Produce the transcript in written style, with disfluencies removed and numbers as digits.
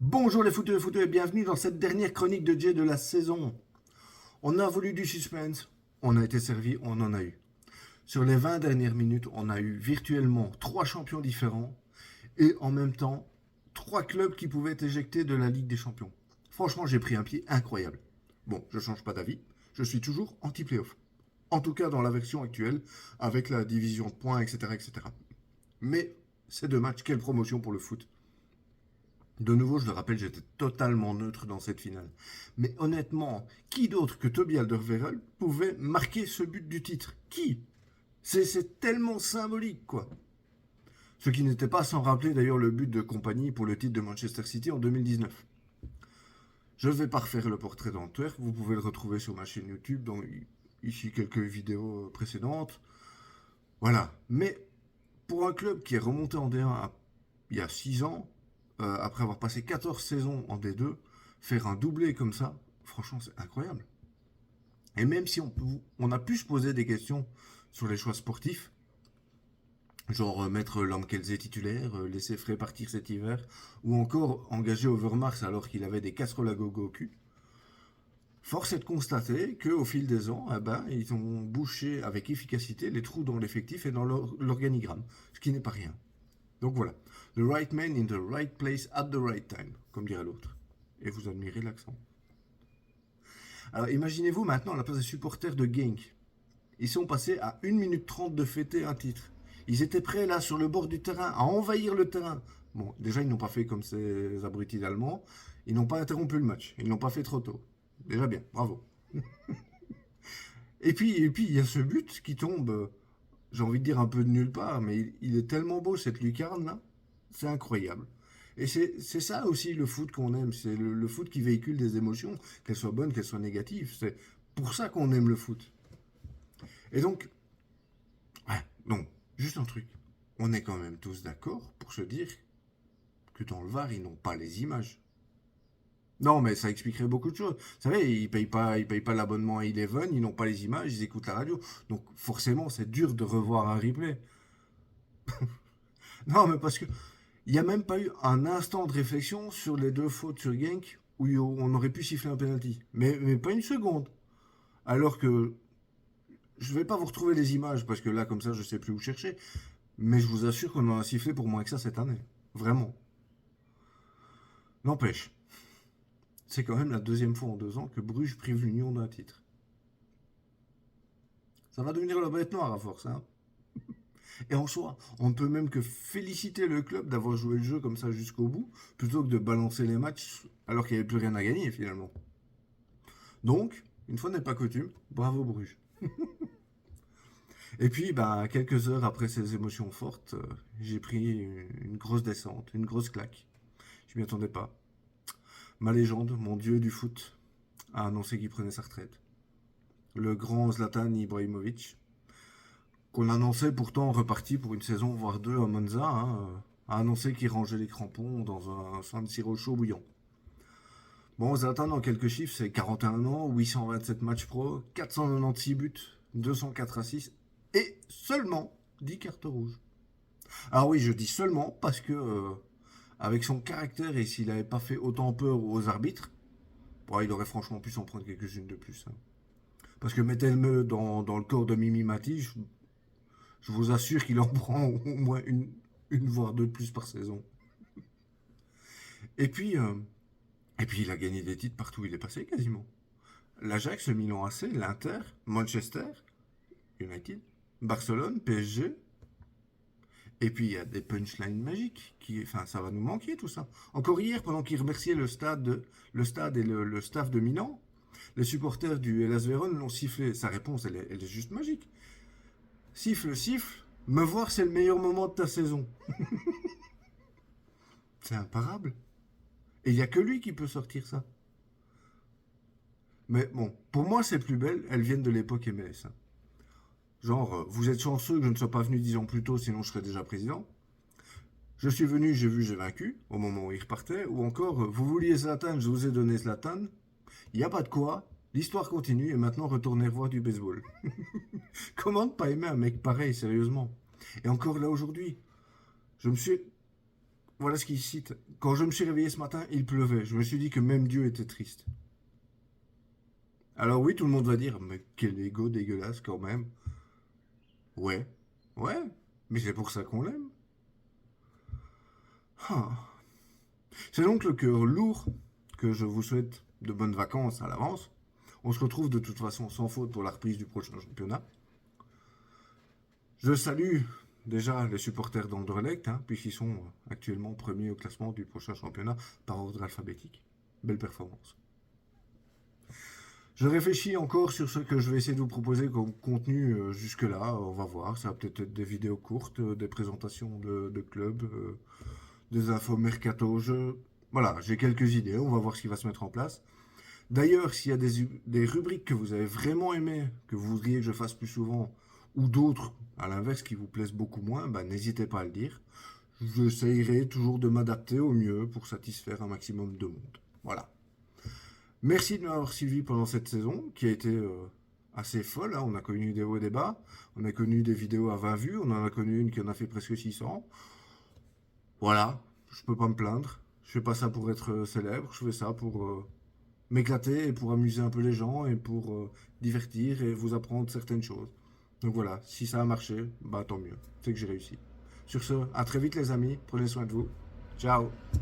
Bonjour les footeux et bienvenue dans cette dernière chronique de Jay de la saison. On a voulu du suspense, on a été servi, on en a eu. Sur les 20 dernières minutes, on a eu virtuellement 3 champions différents et en même temps 3 clubs qui pouvaient être éjectés de la Ligue des Champions. Franchement, j'ai pris un pied incroyable. Bon, je change pas d'avis, je suis toujours anti-playoff. En tout cas dans la version actuelle, avec la division de points, etc. etc. Mais ces deux matchs, quelle promotion pour le foot. De nouveau, je le rappelle, j'étais totalement neutre dans cette finale. Mais honnêtement, qui d'autre que Toby Alderweireld pouvait marquer ce but du titre? Qui? C'est tellement symbolique, quoi. Ce qui n'était pas sans rappeler d'ailleurs le but de compagnie pour le titre de Manchester City en 2019. Je ne vais pas refaire le portrait d'Antwerp, vous pouvez le retrouver sur ma chaîne YouTube, dans ici quelques vidéos précédentes. Voilà. Mais pour un club qui est remonté en D1 il y a 6 ans, après avoir passé 14 saisons en D2, faire un doublé comme ça, franchement, c'est incroyable. Et même si on a pu se poser des questions sur les choix sportifs, genre mettre Lamkelze titulaire, laisser Frey partir cet hiver, ou encore engager Overmars alors qu'il avait des casseroles à gogo au cul, force est de constater qu'au fil des ans, ils ont bouché avec efficacité les trous dans l'effectif et dans l'organigramme, ce qui n'est pas rien. Donc voilà, the right man in the right place at the right time, comme dirait l'autre. Et vous admirez l'accent. Alors imaginez-vous maintenant à la place des supporters de Genk. Ils sont passés à 1 minute 30 de fêter un titre. Ils étaient prêts là sur le bord du terrain à envahir le terrain. Bon, déjà ils n'ont pas fait comme ces abrutis d'Allemands. Ils n'ont pas interrompu le match. Ils n'ont pas fait trop tôt. Déjà bien, bravo. Et puis il y a ce but qui tombe, j'ai envie de dire un peu de nulle part, mais il est tellement beau cette lucarne là. C'est incroyable. Et c'est ça aussi le foot qu'on aime. C'est le foot qui véhicule des émotions, qu'elles soient bonnes, qu'elles soient négatives. C'est pour ça qu'on aime le foot. Et donc, ouais, non, juste un truc. On est quand même tous d'accord pour se dire que dans le VAR, ils n'ont pas les images. Non, mais ça expliquerait beaucoup de choses. Vous savez, ils payent pas l'abonnement à Eleven, ils n'ont pas les images, ils écoutent la radio. Donc forcément, c'est dur de revoir un replay. Non, mais parce que il n'y a même pas eu un instant de réflexion sur les deux fautes sur Genk où on aurait pu siffler un penalty. Mais pas une seconde. Alors que je vais pas vous retrouver les images parce que là, comme ça, je sais plus où chercher. Mais je vous assure qu'on en a sifflé pour moins que ça cette année. Vraiment. N'empêche, c'est quand même la deuxième fois en 2 ans que Bruges prive l'Union d'un titre. Ça va devenir la bête noire à force, hein. Et en soi, on ne peut même que féliciter le club d'avoir joué le jeu comme ça jusqu'au bout, plutôt que de balancer les matchs alors qu'il n'y avait plus rien à gagner finalement. Donc, une fois n'est pas coutume, bravo Bruges. Et puis, quelques heures après ces émotions fortes, j'ai pris une grosse descente, une grosse claque. Je m'y attendais pas. Ma légende, mon dieu du foot, a annoncé qu'il prenait sa retraite. Le grand Zlatan Ibrahimovic, qu'on annonçait pourtant reparti pour une saison voire deux à Monza, a annoncé qu'il rangeait les crampons dans un San Siro chaud bouillant. Bon, Zlatan, en quelques chiffres, c'est 41 ans, 827 matchs pro, 496 buts, 204 assists et seulement 10 cartes rouges. Alors oui, je dis seulement parce que, avec son caractère et s'il n'avait pas fait autant peur aux arbitres, bon, il aurait franchement pu s'en prendre quelques-unes de plus, hein. Parce que mettez-le dans le corps de Mimi Mati, je vous assure qu'il en prend au moins une voire deux de plus par saison. Et puis, euh, et puis il a gagné des titres partout où il est passé quasiment. L'Ajax, le Milan AC, l'Inter, Manchester, United, Barcelone, PSG. Et puis il y a des punchlines magiques. Enfin, ça va nous manquer tout ça. Encore hier, pendant qu'il remerciait le stade et le staff de Milan, les supporters du Hellas Vérone l'ont sifflé. Sa réponse, elle est juste magique. Siffle, siffle, me voir c'est le meilleur moment de ta saison. C'est imparable. Et il n'y a que lui qui peut sortir ça. Mais bon, pour moi, ces plus belles, elles viennent de l'époque MLS, hein. Genre, vous êtes chanceux que je ne sois pas venu 10 ans plus tôt, sinon je serais déjà président. Je suis venu, j'ai vu, j'ai vaincu, au moment où il repartait. Ou encore, vous vouliez Zlatan, je vous ai donné Zlatan. Il n'y a pas de quoi, l'histoire continue et maintenant retournez voir du baseball. Comment ne pas aimer un mec pareil, sérieusement? Et encore là aujourd'hui, je me suis voilà ce qu'il cite. Quand je me suis réveillé ce matin, il pleuvait. Je me suis dit que même Dieu était triste. Alors oui, tout le monde va dire, mais quel ego dégueulasse quand même. Ouais, ouais, mais c'est pour ça qu'on l'aime. Ah. C'est donc le cœur lourd que je vous souhaite de bonnes vacances à l'avance. On se retrouve de toute façon sans faute pour la reprise du prochain championnat. Je salue déjà les supporters d'Anderlecht, puisqu'ils sont actuellement premiers au classement du prochain championnat par ordre alphabétique. Belle performance. Je réfléchis encore sur ce que je vais essayer de vous proposer comme contenu jusque-là. On va voir. Ça va peut-être être des vidéos courtes, des présentations de clubs, des infos mercato. Voilà, j'ai quelques idées. On va voir ce qui va se mettre en place. D'ailleurs, s'il y a des rubriques que vous avez vraiment aimées, que vous voudriez que je fasse plus souvent, ou d'autres, à l'inverse, qui vous plaisent beaucoup moins, bah, n'hésitez pas à le dire. J'essayerai toujours de m'adapter au mieux pour satisfaire un maximum de monde. Voilà. Merci de m'avoir suivi pendant cette saison, qui a été assez folle. On a connu des hauts et des bas. On a connu des vidéos à 20 vues. On en a connu une qui en a fait presque 600. Voilà, je peux pas me plaindre. Je fais pas ça pour être célèbre. Je fais ça pour m'éclater et pour amuser un peu les gens et pour divertir et vous apprendre certaines choses. Donc voilà, si ça a marché, bah tant mieux. C'est que j'ai réussi. Sur ce, à très vite les amis. Prenez soin de vous. Ciao.